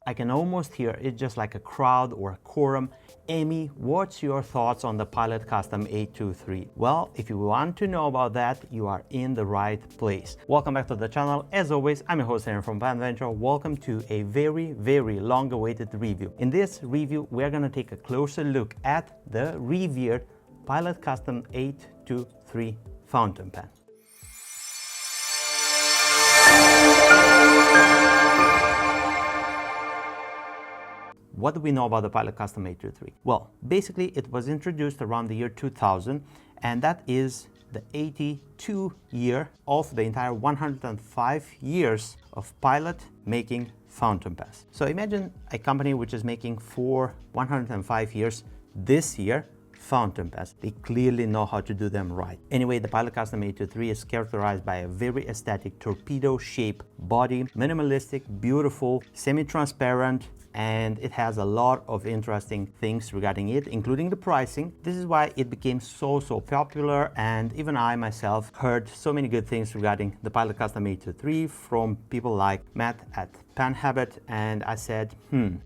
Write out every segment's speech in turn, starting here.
I can almost hear it just like a crowd or a quorum. Amy, what's your thoughts on the Pilot Custom 823? Well, if you want to know about that, you are in the right place. Welcome back to the channel. As always, I'm your host Aaron from Demonstrator. Welcome to a very long-awaited review. In this review, we're going to take a closer look at the revered Pilot Custom 823 fountain pen. What do we know about the Pilot Custom 823? Well, basically it was introduced around the year 2000, and that is the 82 year of the entire 105 years of Pilot making fountain pens. So imagine a company which is making for 105 years this year fountain pens. They clearly know how to do them right. Anyway, the Pilot Custom 823 is characterized by a very aesthetic torpedo-shaped body, minimalistic, beautiful, semi-transparent, and it has a lot of interesting things regarding it, including the pricing. This is why it became so popular, and even I myself heard so many good things regarding the Pilot Custom 823 from people like Matt at Pen Habit, and I said,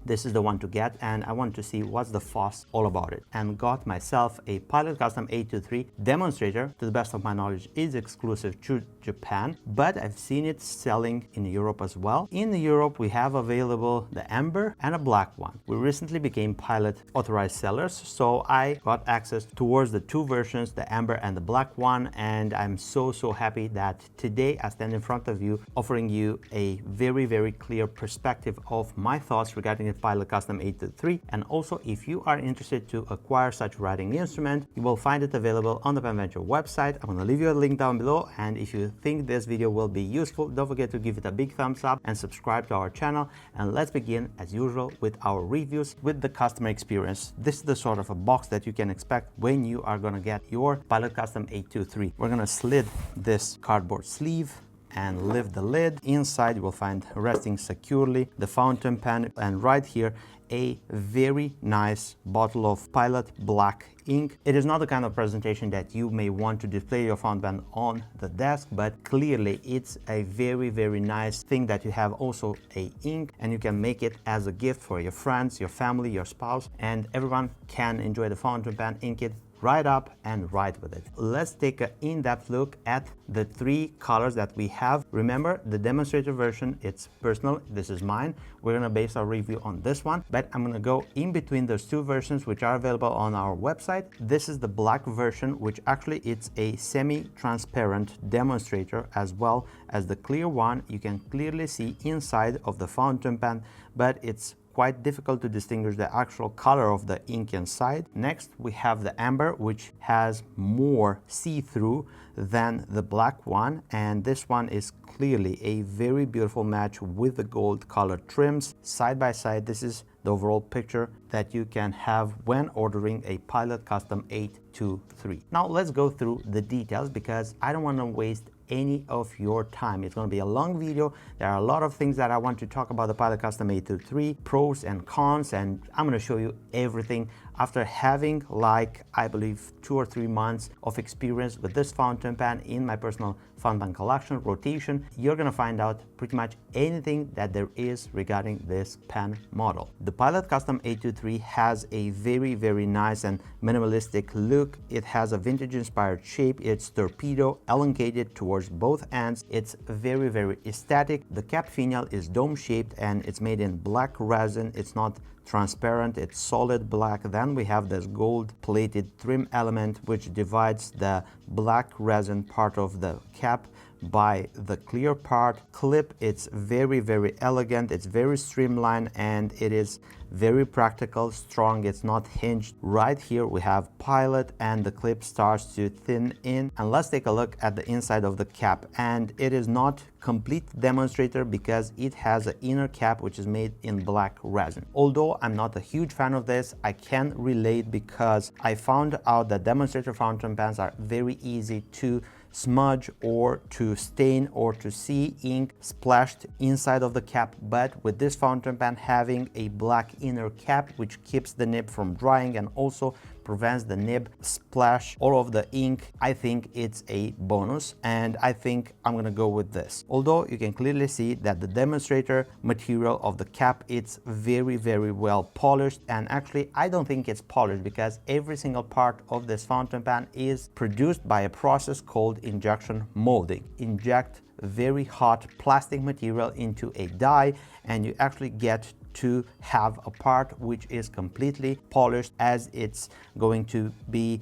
this is the one to get, and I want to see what's the fuss all about it, and got myself a Pilot Custom 823 Demonstrator. To the best of my knowledge, is exclusive to Japan, but I've seen it selling in Europe as well. In Europe, we have available the Amber and a black one. We recently became Pilot authorized sellers, so I got access towards the two versions, the Amber and the black one, and I'm so happy that today I stand in front of you offering you a very clear perspective of my thoughts regarding the Pilot Custom 823. And also, if you are interested to acquire such writing instrument, you will find it available on the Penventure website. I'm going to leave you a link down below, and if you think this video will be useful, don't forget to give it a big thumbs up and subscribe to our channel. And let's begin as usual with our reviews with the customer experience. This is the sort of a box that you can expect when you are going to get your Pilot Custom 823. We're going to slid this cardboard sleeve and lift the lid. Inside you will find resting securely the fountain pen, and right here a very nice bottle of Pilot black ink. It is not the kind of presentation that you may want to display your fountain pen on the desk, but clearly it's a very nice thing that you have also a ink, and you can make it as a gift for your friends, your family, your spouse, and everyone can enjoy the fountain pen, ink it, write up and write with it. Let's take an in-depth look at the three colors that we have. Remember, the Demonstrator version, it's personal. This is mine. We're gonna base our review on this one, but I'm gonna go in between those two versions, which are available on our website. This is the black version, which actually it's a semi-transparent Demonstrator, as well as the clear one. You can clearly see inside of the fountain pen, but it's quite difficult to distinguish the actual color of the ink inside. Next, we have the Amber, which has more see-through than the black one, and this one is clearly a very beautiful match with the gold colored trims. Side by side, this is the overall picture that you can have when ordering a Pilot Custom 823. Now let's go through the details, because I don't want to waste any of your time. It's going to be a long video. There are a lot of things that I want to talk about the Pilot Custom 823, pros and cons, and I'm going to show you everything. After having, like, I believe 2 or 3 months of experience with this fountain pen in my personal fountain pen collection rotation, you're going to find out pretty much anything that there is regarding this pen model. The Pilot Custom 823 has a very nice and minimalistic look. It has a vintage inspired shape. It's torpedo elongated towards both ends. It's very aesthetic. The cap finial is dome shaped, and it's made in black resin. It's not transparent, it's solid black. Then we have this gold plated trim element, which divides the black resin part of the cap by the clear part. Clip, it's very elegant, it's very streamlined, and it is very practical, strong, it's not hinged. Right here we have Pilot, and the clip starts to thin in. And let's take a look at the inside of the cap, and it is not complete Demonstrator because it has an inner cap which is made in black resin. Although I'm not a huge fan of this, I can relate because I found out that Demonstrator fountain pens are very easy to smudge or to stain or to see ink splashed inside of the cap. But with this fountain pen having a black inner cap which keeps the nib from drying and also prevents the nib splash all of the ink, I think it's a bonus, and I think I'm gonna go with this. Although you can clearly see that the demonstrator material of the cap, it's very, very well polished, and actually I don't think it's polished because every single part of this fountain pen is produced by a process called injection molding. Inject very hot plastic material into a die and you actually get to have a part which is completely polished as it's going to be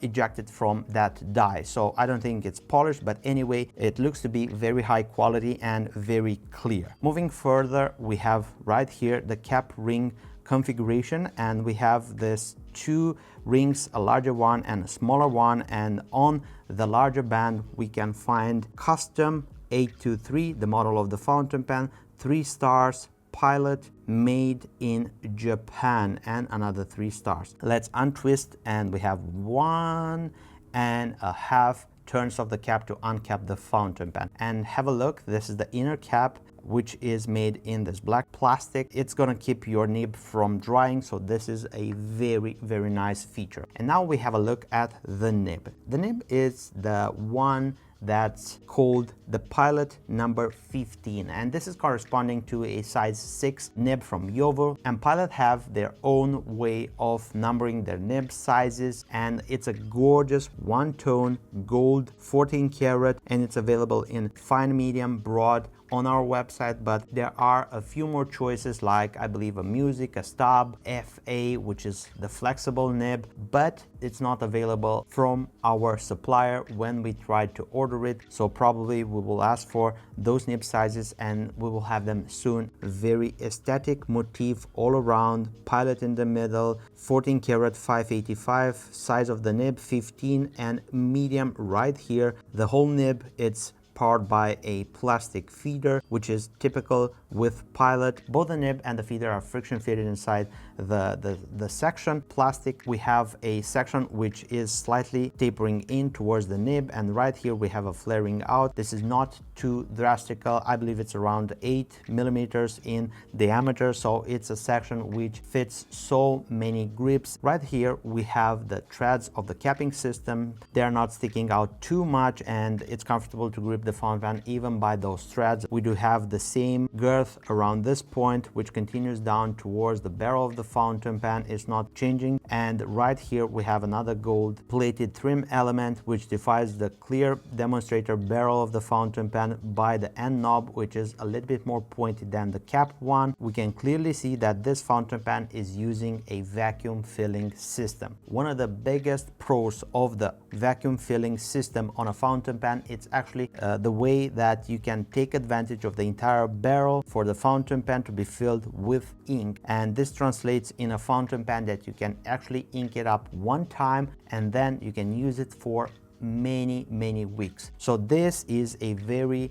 ejected from that die. So I don't think it's polished, but anyway, it looks to be very high quality and very clear. Moving further, we have right here the cap ring configuration, and we have this two rings, a larger one and a smaller one, and on the larger band we can find custom 823, the model of the fountain pen, 3 stars, pilot, made in Japan, and another 3 stars. Let's untwist, and we have 1.5 turns of the cap to uncap the fountain pen. And have a look, this is the inner cap, which is made in this black plastic. It's gonna keep your nib from drying, so this is a very, very nice feature. And now we have a look at the nib. The nib is the one that's called the Pilot number 15, and this is corresponding to a size 6 nib from Yovo. And Pilot have their own way of numbering their nib sizes, and it's a gorgeous one-tone gold 14 karat, and it's available in fine, medium, broad on our website, but there are a few more choices, like I believe a music, a stub, FA, which is the flexible nib, but it's not available from our supplier when we tried to order it. So probably we will ask for those nib sizes and we will have them soon. Very aesthetic motif all around, Pilot in the middle, 14 karat 585, size of the nib 15, and medium right here. The whole nib, it's powered by a plastic feeder, which is typical with Pilot. Both the nib and the feeder are friction fitted inside the section plastic. We have a section which is slightly tapering in towards the nib, and right here we have a flaring out. This is not too drastical. I believe it's around 8 millimeters in diameter, so it's a section which fits so many grips. Right here we have the threads of the capping system. They're not sticking out too much, and it's comfortable to grip the fountain pen even by those threads. We do have the same girth around this point, which continues down towards the barrel of the fountain pen. It's not changing. And right here we have another gold plated trim element which defines the clear demonstrator barrel of the fountain pen by the end knob, which is a little bit more pointed than the cap one. We can clearly see that this fountain pen is using a vacuum filling system. One of the biggest pros of the vacuum filling system on a fountain pen, it's actually the way that you can take advantage of the entire barrel for the fountain pen to be filled with ink, and this translates in a fountain pen that you can actually ink it up one time and then you can use it for many weeks. So this is a very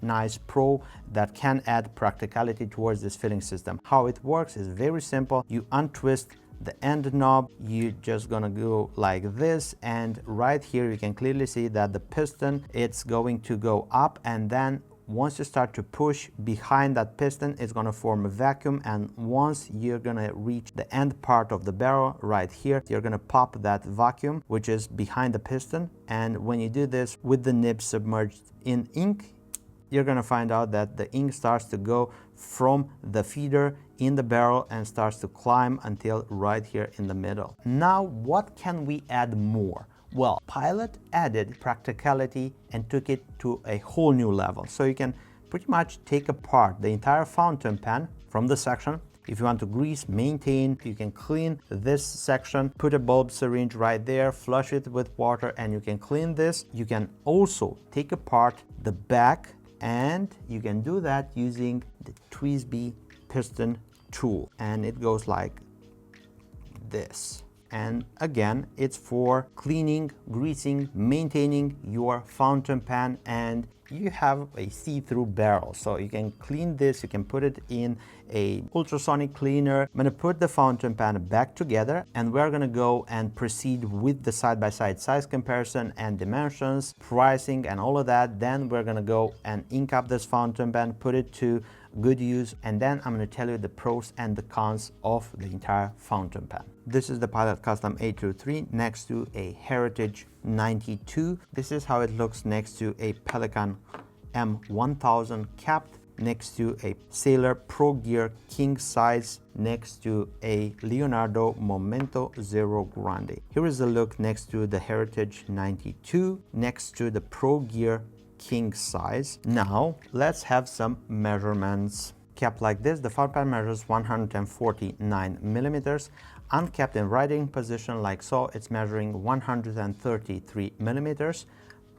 nice pro that can add practicality towards this filling system. How it works is very simple. You untwist the end knob, you just gonna go like this, and right here you can clearly see that the piston, it's going to go up, and then once you start to push behind that piston, it's going to form a vacuum, and once you're going to reach the end part of the barrel right here, you're going to pop that vacuum which is behind the piston. And when you do this with the nib submerged in ink, you're going to find out that the ink starts to go from the feeder in the barrel and starts to climb until right here in the middle. Now, what can we add more? Well, Pilot added practicality and took it to a whole new level. So you can pretty much take apart the entire fountain pen from the section. If you want to grease, maintain, you can clean this section, put a bulb syringe right there, flush it with water, and you can clean this. You can also take apart the back, and you can do that using the Twisby piston tool, and it goes like this. And again, it's for cleaning, greasing, maintaining your fountain pen, and you have a see-through barrel, so you can clean this. You can put it in a ultrasonic cleaner. I'm gonna put the fountain pen back together, and we're gonna go and proceed with the side-by-side size comparison and dimensions, pricing, and all of that. Then we're gonna go and ink up this fountain pen, put it to good use, and then I'm going to tell you the pros and the cons of the entire fountain pen. This is the Pilot Custom 823 next to a Heritage 92. This is how it looks next to a Pelican M1000 capped, next to a Sailor Pro Gear king size, next to a Leonardo Momento Zero Grande. Here is the look next to the Heritage 92, next to the Pro Gear king size. Now let's have some measurements. Capped like this, the fountain pen measures 149 millimeters. Uncapped in writing position like so, it's measuring 133 millimeters.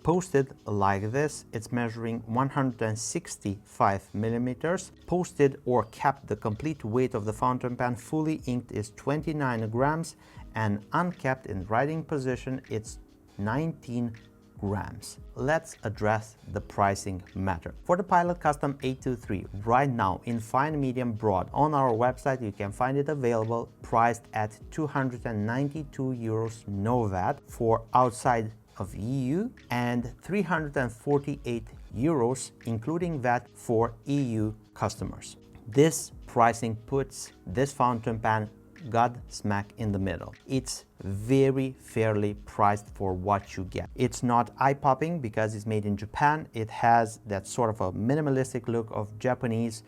Posted like this, it's measuring 165 millimeters. Posted or capped, the complete weight of the fountain pen fully inked is 29 grams, and uncapped in writing position, it's 19 grams. Let's address the pricing matter. For the Pilot Custom 823, right now in fine, medium, broad, on our website you can find it available, priced at 292 euros no VAT for outside of EU, and 348 euros including VAT for EU customers. This pricing puts this fountain pen god smack in the middle. It's very fairly priced for what you get. It's not eye-popping because it's made in Japan. It has that sort of a minimalistic look of Japanese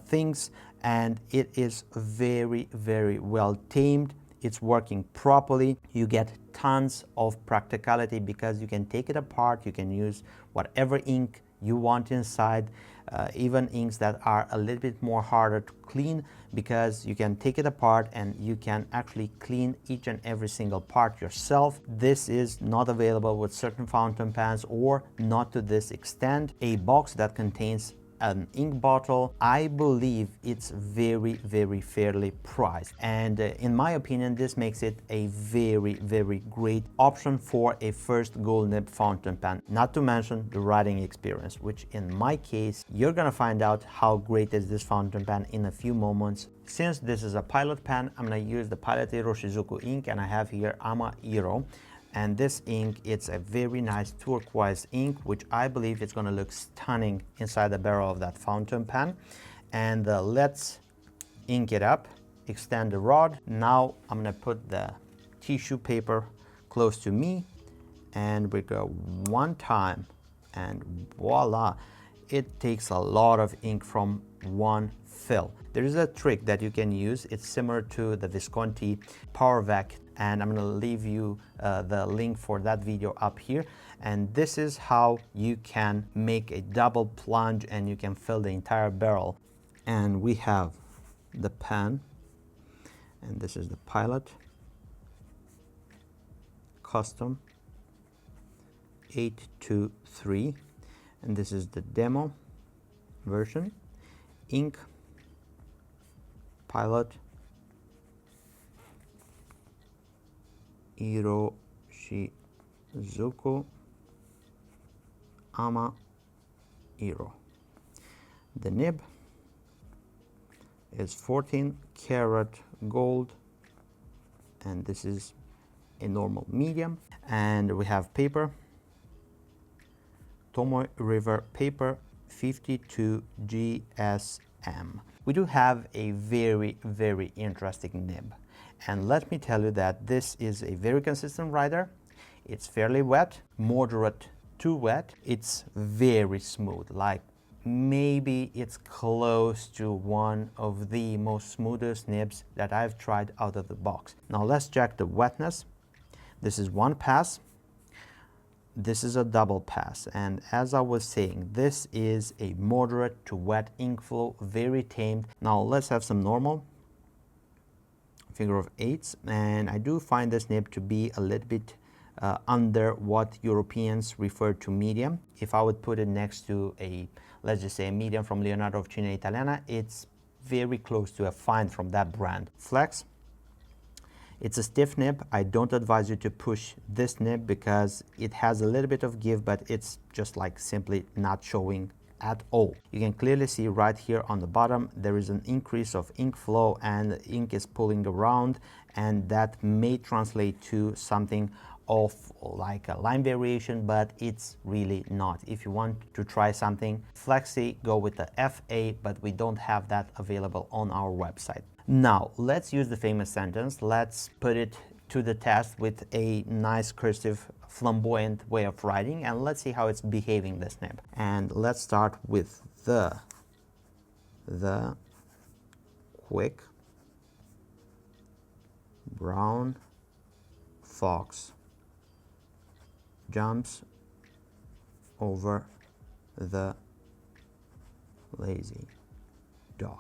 things, and it is very, very well tamed. It's working properly. You get tons of practicality because you can take it apart. You can use whatever ink you want inside, even inks that are a little bit more harder to clean, because you can take it apart and you can actually clean each and every single part yourself. This is not available with certain fountain pens, or not to this extent. A box that contains an ink bottle, I believe it's very, very fairly priced, and in my opinion this makes it a very, very great option for a first gold nib fountain pen, not to mention the writing experience, which in my case you're gonna find out how great is this fountain pen in a few moments. Since this is a Pilot pen, I'm gonna use the Pilot Hero Shizuku ink, and I have here Ama Hero. And this ink, it's a very nice turquoise ink, which I believe is going to look stunning inside the barrel of that fountain pen. And let's ink it up, extend the rod. Now I'm going to put the tissue paper close to me, and we go one time, and voila, it takes a lot of ink from one fill. There is a trick that you can use. It's similar to the Visconti Power Vac, and I'm going to leave you the link for that video up here. And this is how you can make a double plunge and you can fill the entire barrel. And we have the pen, and this is the Pilot Custom 823, and this is the demo version. Ink, Pilot Hero Shizuku Ama Hero. The nib is 14 karat gold, and this is a normal medium. And we have paper, Tomoe River paper 52 GSM. We do have a very, very interesting nib. And let me tell you that this is a very consistent writer. It's fairly wet, moderate to wet. It's very smooth, like maybe it's close to one of the most smoothest nibs that I've tried out of the box. Now let's check the wetness. This is one pass. This is a double pass, and as I was saying, this is a moderate to wet ink flow, very tamed. Now let's have some normal figure of eights, and I do find this nib to be a little bit under what Europeans refer to medium. If I would put it next to a, let's just say, a medium from Leonardo of Cine Italiana, it's very close to a fine from that brand. Flex. It's a stiff nib. I don't advise you to push this nib because it has a little bit of give, but it's just like simply not showing at all. You can clearly see right here on the bottom there is an increase of ink flow and the ink is pulling around, and that may translate to something of like a line variation, but it's really not. If you want to try something flexy, go with the FA, but we don't have that available on our website. Now let's use the famous sentence. Let's put it to the test with a nice cursive flamboyant way of writing, and let's see how it's behaving, this nib. And let's start with the quick brown fox jumps over the lazy dog.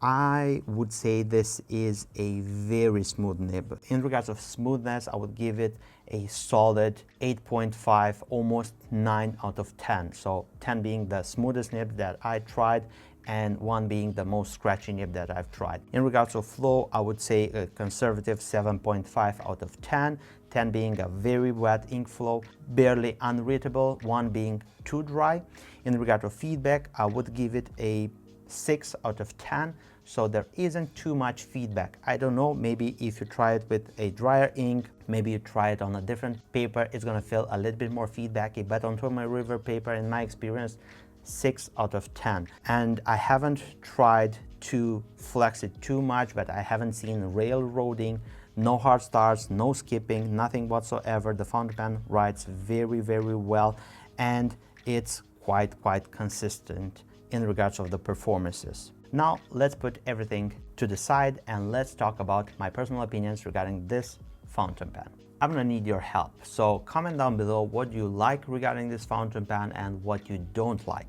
I would say this is a very smooth nib. In regards of smoothness, I would give it a solid 8.5, almost 9 out of 10. So 10 being the smoothest nib that I tried, and 1 being the most scratchy nib that I've tried. In regards of flow, I would say a conservative 7.5 out of 10, 10 being a very wet ink flow, barely unreadable, 1 being too dry. In regard to feedback, I would give it a 6 out of 10, so there isn't too much feedback. I don't know, maybe if you try it with a drier ink, maybe you try it on a different paper, it's gonna feel a little bit more feedbacky, but on Tourmaline River paper, in my experience, 6 out of 10. And I haven't tried to flex it too much, but I haven't seen railroading, no hard starts, no skipping, nothing whatsoever. The fountain pen writes very, very well, and it's quite consistent in regards of the performances. Now let's put everything to the side and let's talk about my personal opinions regarding this fountain pen. I'm gonna need your help, so comment down below what you like regarding this fountain pen and what you don't like.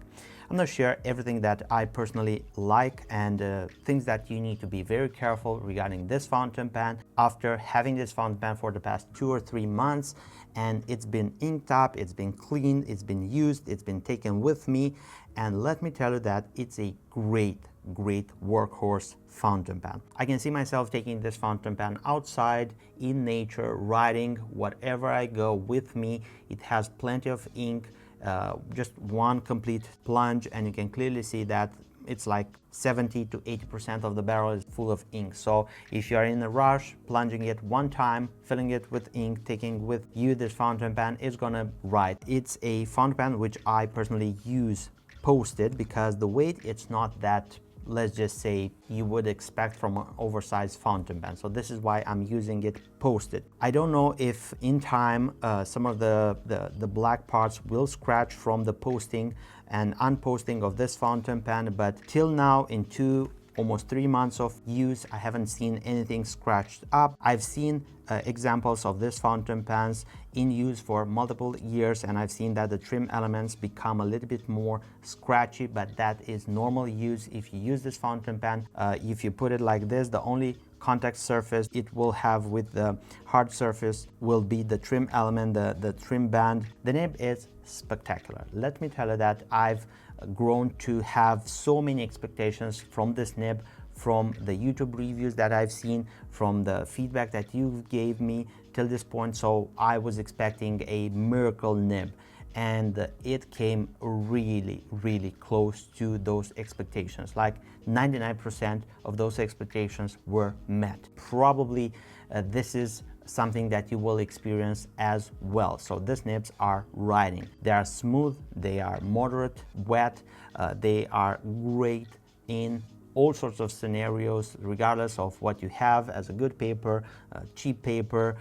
I'm gonna share everything that I personally like and things that you need to be very careful regarding this fountain pen. After having this fountain pen for the past 2 or 3 months, and it's been inked up, it's been cleaned, it's been used, it's been taken with me, and let me tell you that it's a great workhorse fountain pen. I can see myself taking this fountain pen outside, in nature, writing, whatever I go with me. It has plenty of ink, just one complete plunge, and you can clearly see that it's like 70 to 80% of the barrel is full of ink. So if you are in a rush, plunging it one time, filling it with ink, taking with you this fountain pen is gonna write. It's a fountain pen which I personally use posted because the weight, it's not that, let's just say, you would expect from an oversized fountain pen. So this is why I'm using it posted. I don't know if in time some of the black parts will scratch from the posting and unposting of this fountain pen, but till now, in almost 3 months of use, I haven't seen anything scratched up. I've seen examples of this fountain pens in use for multiple years, and I've seen that the trim elements become a little bit more scratchy, but that is normal use if you use this fountain pen. If you put it like this, the only contact surface it will have with the hard surface will be the trim element, the trim band. The nib is spectacular. Let me tell you that I've grown to have so many expectations from this nib, from the YouTube reviews that I've seen, from the feedback that you gave me till this point. So I was expecting a miracle nib, and it came really close to those expectations. Like 99% of those expectations were met. Probably this is something that you will experience as well. So these nibs are riding. They are smooth, they are moderate, wet, they are great in all sorts of scenarios, regardless of what you have as a good paper, cheap paper,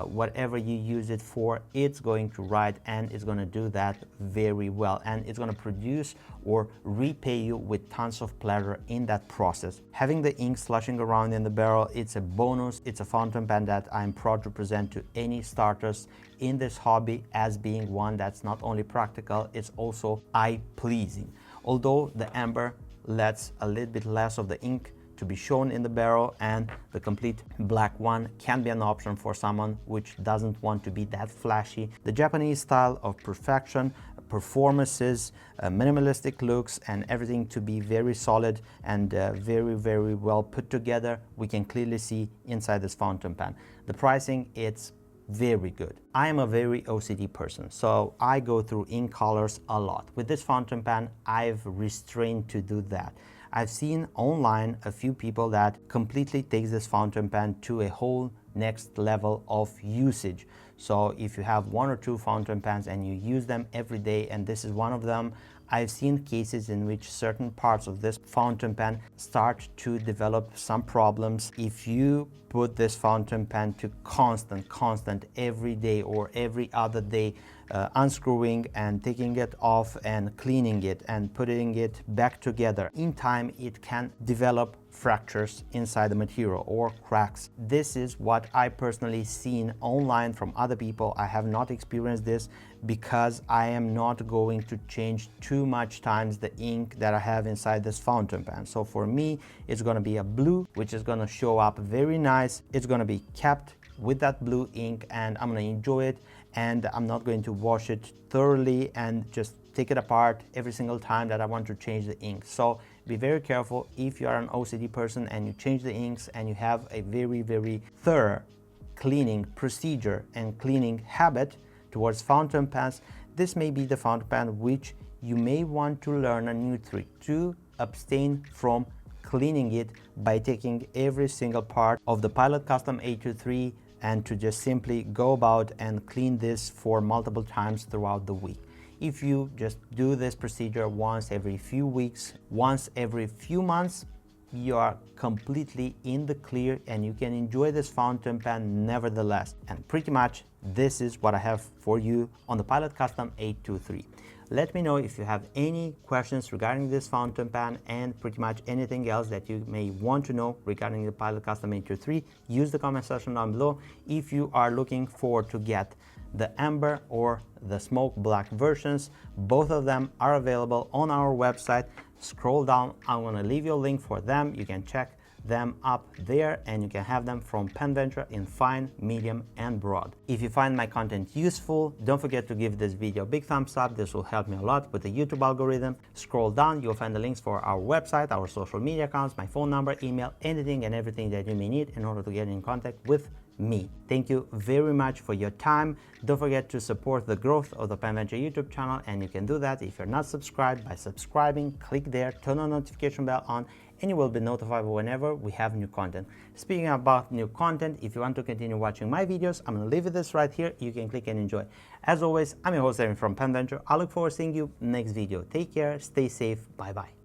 whatever you use it for, it's going to ride, and it's going to do that very well, and it's going to produce or repay you with tons of pleasure in that process. Having the ink slushing around in the barrel, it's a bonus. It's a fountain pen that I'm proud to present to any starters in this hobby as being one that's not only practical, it's also eye-pleasing. Although the amber lets a little bit less of the ink to be shown in the barrel, and the complete black one can be an option for someone which doesn't want to be that flashy. The Japanese style of perfection, performances, minimalistic looks, and everything to be very solid and very well put together, we can clearly see inside this fountain pen. The pricing, it's very good. I am a very OCD person, so I go through ink colors a lot. With this fountain pen, I've restrained to do that. I've seen online a few people that completely takes this fountain pen to a whole next level of usage. So if you have 1 or 2 fountain pens and you use them every day, and this is one of them, I've seen cases in which certain parts of this fountain pen start to develop some problems. If you put this fountain pen to constant every day or every other day, unscrewing and taking it off and cleaning it and putting it back together, in time it can develop fractures inside the material or cracks. This is what I personally seen online from other people. I have not experienced this because I am not going to change too much times the ink that I have inside this fountain pen. So for me, it's going to be a blue, which is going to show up very nice. It's going to be kept with that blue ink and I'm going to enjoy it, and I'm not going to wash it thoroughly and just take it apart every single time that I want to change the ink. So be very careful if you are an OCD person and you change the inks and you have a very thorough cleaning procedure and cleaning habit towards fountain pens. This may be the fountain pen which you may want to learn a new trick to abstain from cleaning it by taking every single part of the Pilot Custom 823 and to just simply go about and clean this for multiple times throughout the week. If you just do this procedure once every few weeks, once every few months, you are completely in the clear and you can enjoy this fountain pen nevertheless. And pretty much this is what I have for you on the Pilot Custom 823. Let me know if you have any questions regarding this fountain pen and pretty much anything else that you may want to know regarding the Pilot Custom 823. Use the comment section down below. If you are looking forward to get the amber or the smoke black versions, both of them are available on our website. Scroll down, I'm going to leave you a link for them. You can check them up there and you can have them from PenVenture in fine, medium and broad. If you find my content useful, don't forget to give this video a big thumbs up. This will help me a lot with the YouTube algorithm. Scroll down, you'll find the links for our website, our social media accounts, my phone number, email, anything and everything that you may need in order to get in contact with me. Thank you very much for your time. Don't forget to support the growth of the PenVenture YouTube channel, and you can do that if you're not subscribed by subscribing. Click there, turn on notification bell on, and you will be notified whenever we have new content. Speaking about new content, if you want to continue watching my videos, I'm going to leave this right here. You can click and enjoy. As always, I'm your host Erin from PenVenture. I look forward to seeing you next video. Take care, stay safe, bye bye.